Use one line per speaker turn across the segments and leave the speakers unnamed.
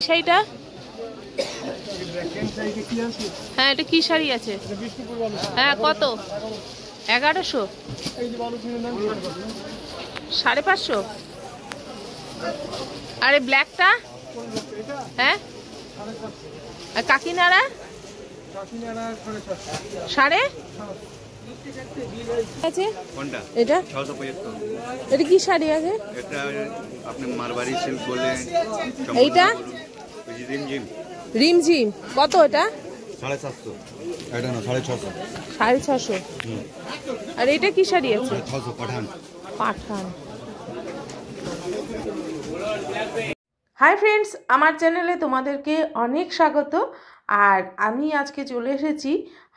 শাড়িটা? হ্যাঁ, এটা কি শাড়ি আছে? হ্যাঁ, কত? 1100? 550? আরে ব্ল্যাকটা? হ্যাঁ, আর কাকিনাড়া? সাড়ে আছে এটা?
675।
এটা কি শাড়ি আছে?
এটা আপনি মারবাড়ি সিল্ক বলেন।
এইটা
রিমঝিম।
রিমঝিম কত এটা?
750। এটা না 650।
650। আর এটা কি শাড়ি আছে?
1000 পাঠান।
পাঠান। হাই ফ্রেন্ডস, আমার চ্যানেলে তোমাদেরকে অনেক স্বাগত। আর আমি আজকে চলে এসেছি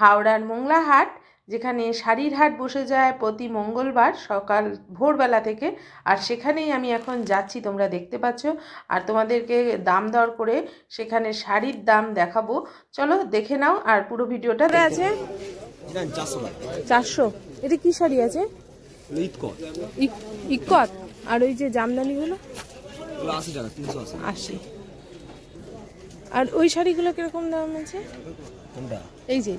হাওড়ার মোংলা হাট, যেখানে শাড়ির হাট বসে যায় প্রতি মঙ্গলবার সকাল ভোরবেলা থেকে। আর সেখানেই আমি এখন যাচ্ছি, তোমরা দেখতে পাচ্ছ। আর তোমাদেরকে দাম দর করে সেখানে শাড়ির দাম দেখাবো। চলো দেখে নাও আর পুরো ভিডিওটা আছে। 400। এটা কি শাড়ি আছে? ইকত। আর ওই যে জামদানিগুলো
80 টাকা, 380।
আর ওই শাড়িগুলো কিরকম দাম আছে?
কোনটা?
এই যে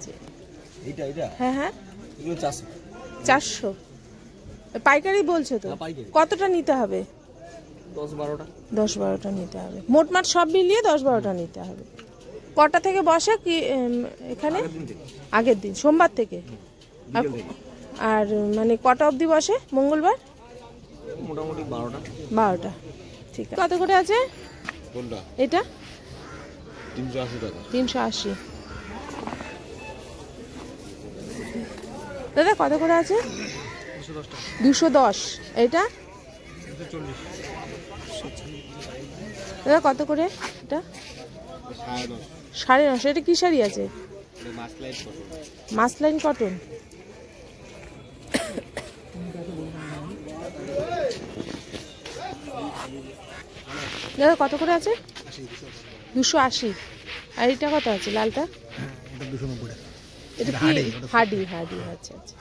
এইটা
হ্যাঁ হ্যাঁ,
এগুলো 400।
400 পাইকারি বলছো তো? কতটা নিতে হবে?
10-12টা।
10-12টা নিতে হবে, মোটমাট সব মিলিয়ে 10-12টা নিতে হবে। কটা থেকে বসে কি এখানে? আগের দিন সোমবার থেকে। আর মানে কটা অবধি বসে মঙ্গলবার?
মোটামুটি 12টা।
12টা, ঠিক আছে। কত করে আছে
কোনটা?
এটা
380 টাকা।
380। দাদা কত করে আছে? 210। এটা 240। দাদা কত করে এটা? 950। এটা কি শাড়ি আছে? মাসলাইন কটন। দাদা কত করে আছে? 280। আর এটা কত আছে লালটা?
290 টাকা।
এটা কি হাডি? আচ্ছা আচ্ছা।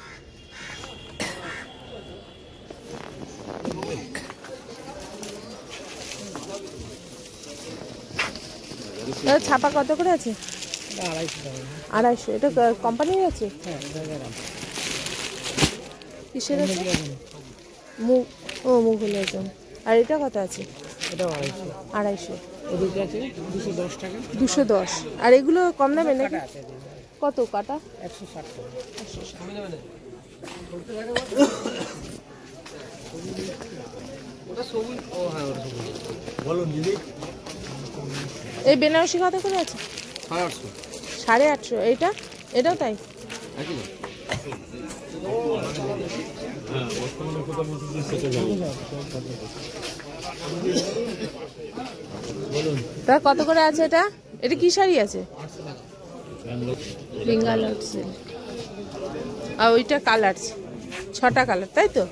দাদা ছাপা কত করে আছে? 250। এটা কোম্পানির আছে? কিসের আছে? মুঘল ওজন। আর এটা কত আছে?
এটা
250।
ওদিকে আছে 210 টাকা।
210। আর এগুলো কম দামে নাকি? কত কাটা?
160 টাকা। বলুন দিদি।
এই বেনারসি কত করে আছে?
850।
850। এইটা? এটাও তাই? তা কত করে আছে এটা? এটা কি শাড়ি আছে? বেঙ্গালোর সিল্ক। আর ওইটা কালার 6টা কালার, তাই তো?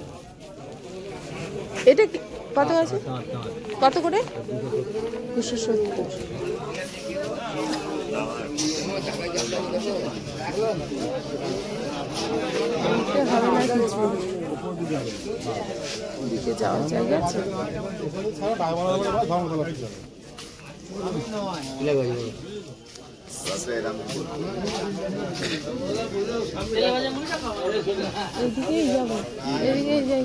এটা কত আছে? কত করে? 270। যাওয়ার জায়গা আছে? এদিকেই যাবো, এদিকেই যাই।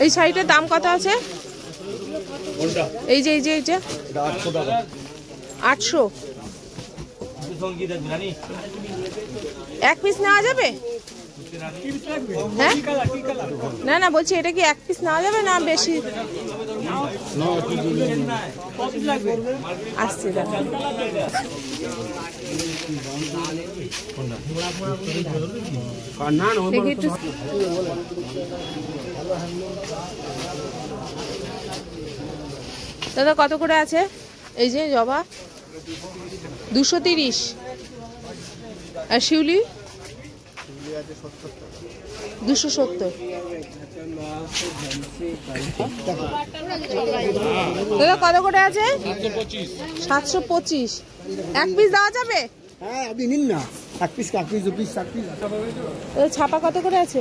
এই শাড়িটার দাম কত আছে? এই যে 800। এক পিস নেওয়া যাবে? হ্যাঁ, না বলছি এটা কি এক পিস নেওয়া যাবে না বেশি? আসছে দাদা। দাদা কত করে আছে এই যে জবা? 230। আর শিউলি? 270। দাদা কত করে আছে? 725। এক পিস দেওয়া যাবে?
হ্যাঁ, আপনি নিন না। এক পিস, 2 পিস, 7 পিস।
ছাপা কত করে আছে?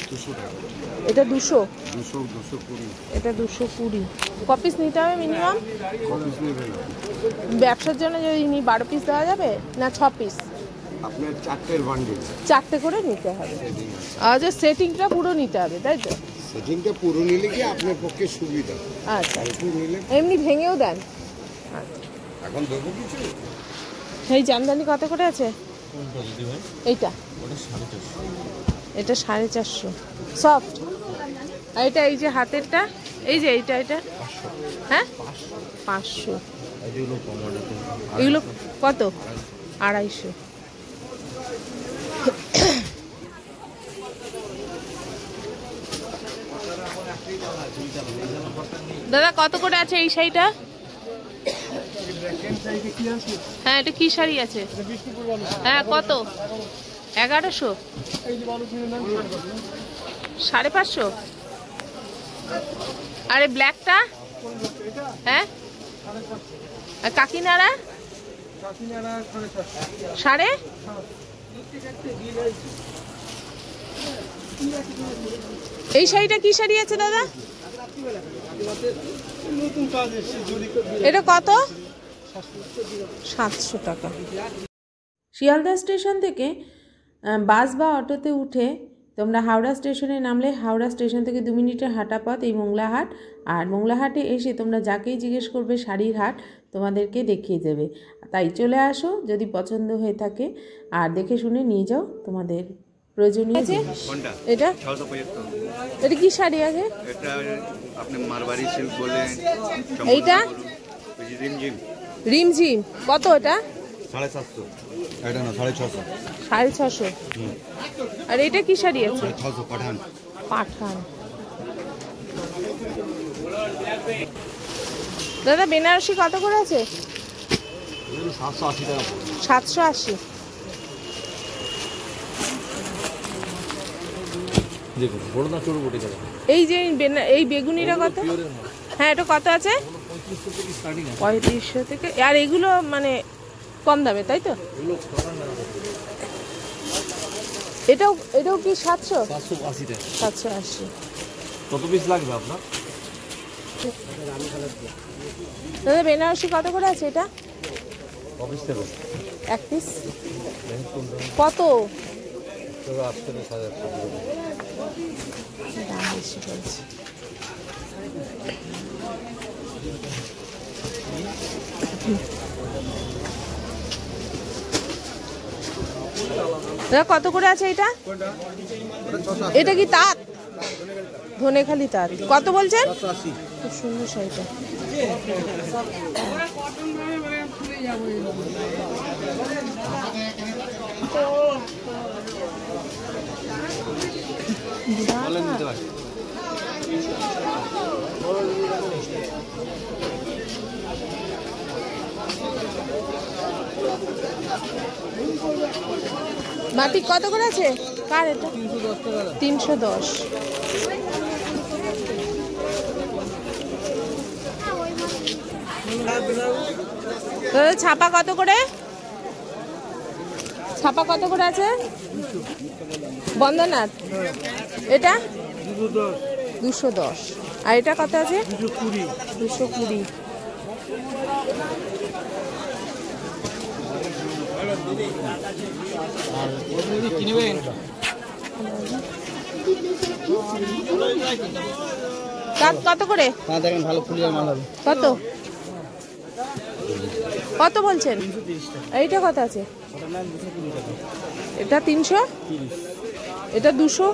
200 টাকা।
এটা 200,
220।
এটা 220। ক পিস নিতে হবে মিনিমাম?
কপিস নেবেন
ব্যবসার জন্য যদি নিই 12 পিস দেওয়া যাবে না 6 পিস?
আপনার 4টের বান্ডিল।
4টে করে নিতে হবে। আর যে সেটিংটা পুরো নিতে হবে তাই তো?
সেটিংটা পুরো নিলে কি আপনার পক্ষে সুবিধা।
আচ্ছা,
একটু নিলে
এমনি ভেঙেও দেন? আচ্ছা,
এখন দেবো কিছু।
এই জামদানি কত করে আছে? এইটা এটা 450 সফট। আর এটা এই যে হাতেরটা, এই যে এইটা, এটা হ্যাঁ 500। এগুলো কত? 250। দাদা কত করে আছে এই শাড়িটা? হ্যাঁ, এটা কি শাড়ি আছে? হ্যাঁ, কত? 1100, 550। আরে ব্ল্যাকটা? হ্যাঁ, আর কাকিনাড়া? 5.5। এই শাড়িটা কি শাড়ি আছে দাদা? এটা কত? 700 টাকা। শিয়ালদা স্টেশন থেকে বাস বা অটোতে উঠে তোমরা হাওড়া স্টেশনে নামলে হাওড়া স্টেশন থেকে 2 মিনিটের হাঁটা পথ এই মোংলা হাট। আর মোংলা হাটে এসে তোমরা যাকেই জিজ্ঞেস করবে শাড়ির হাট তোমাদেরকে দেখিয়ে দেবে। তাই চলে আসো যদি পছন্দ হয়ে থাকে, আর দেখে শুনে নিয়ে যাও তোমাদের প্রয়োজনীয় জিনিস। এটা
675।
এটা কি শাড়ি আছে?
এটা আপনি মারবাড়ি সিল্ক বলেন।
এইটা
রিমঝিম।
রিমঝিম কত? এটা
750। এটা না 650।
650। আর এটা কি শাড়ি আছে?
600 পাঠান।
পাঠান। দাদা বেনারসি কত করে আছে?
780 টাকা।
780।
দেখুন বড় না ছোট বটি দাদা।
এই যে এই বেগুনিটা কত? হ্যাঁ, এটা কত আছে? 3500 থেকে। আর এগুলো মানে কম দামে তাই তো? এটাও কি 700?
780 টাকা।
780।
কত পিস লাগবে আপনার?
দাদা বেনারসি কত করে আছে এটা?
অফিস থেকে
1 পিস কত? দাম বেশি বলছে। দাদা কত করে আছে এটা? এটা কি তাঁত? ধনেখালি তাঁত। কত বলছেন? খুব সুন্দর শাড়িটা। মাটি কত করে আছে? কার এটা? 310। ছাপা কত করে? ছাপা কত করে আছে? বন্দনার এটা 210। আর এটা কত আছে? 220। কত করে?
দেখেন ভালো ফুলিয়ার মাল হবে।
কত কত বলছেন? এইটা কত আছে? এটা 300, এটা 200।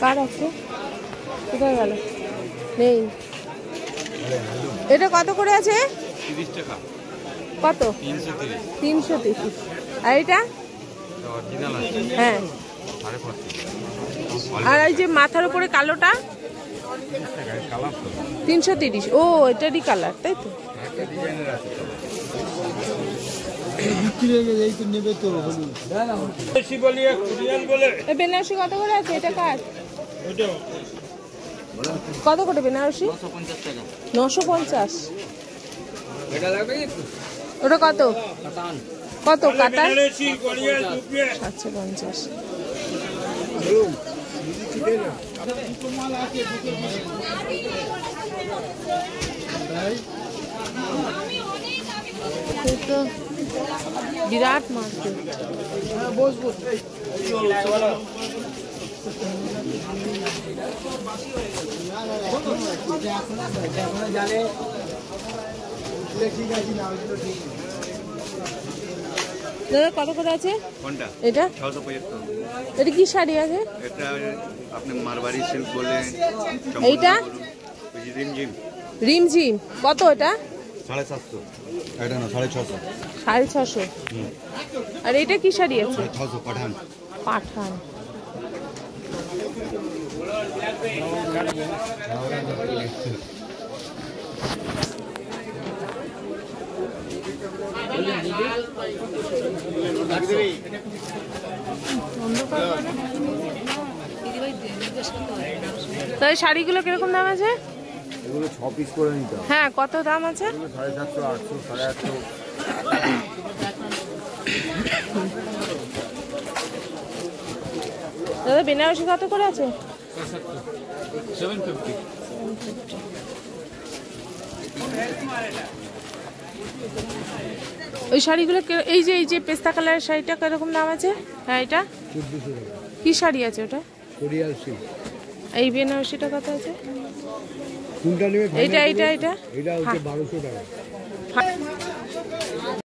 কার আছে? কোথায় গেল? নেই। এটা কত করে আছে?
30 টাকা।
কত? 330। আর এটা? হ্যাঁ। আর এই যে মাথার উপরে কালোটা 330। ও এটারই কালার তাই তো? বেনারসি কত করে আছে? এটা কার? কত করে বেনারসি? 950। ওটা কত কত কাতান? 750। বিরাট মার্কেট। দাদা কত করে আছে
কোনটা?
এটা
675।
এটা কি শাড়ি আছে?
এটা আপনি মারবাড়ি সিল্ক বলেন,
এইটা
রিমঝিম
রিমঝিম কত? এটা
750। এটা না 650।
650। আর এটা কি শাড়ি আছে?
600 পাঠান।
পাঠান। তো এই শাড়িগুলো কিরকম দাম আছে?
এগুলো 6 পিস করে নিতে হবে।
হ্যাঁ, কত দাম আছে?
750, 800, 850।
দাদা বেনারসি কত করে আছে?
750।
ওই শাড়িগুলো এই যে পেস্তা কালারের শাড়িটা কিরকম দাম আছে? হ্যাঁ, এটা
1400 টাকা।
কি শাড়ি আছে ওটা?
কোরিয়াল সিল্ক।
এই বেনারসিটা কত আছে?
কোনটা নেবে?
এটা
এটা হচ্ছে 1200 টাকা।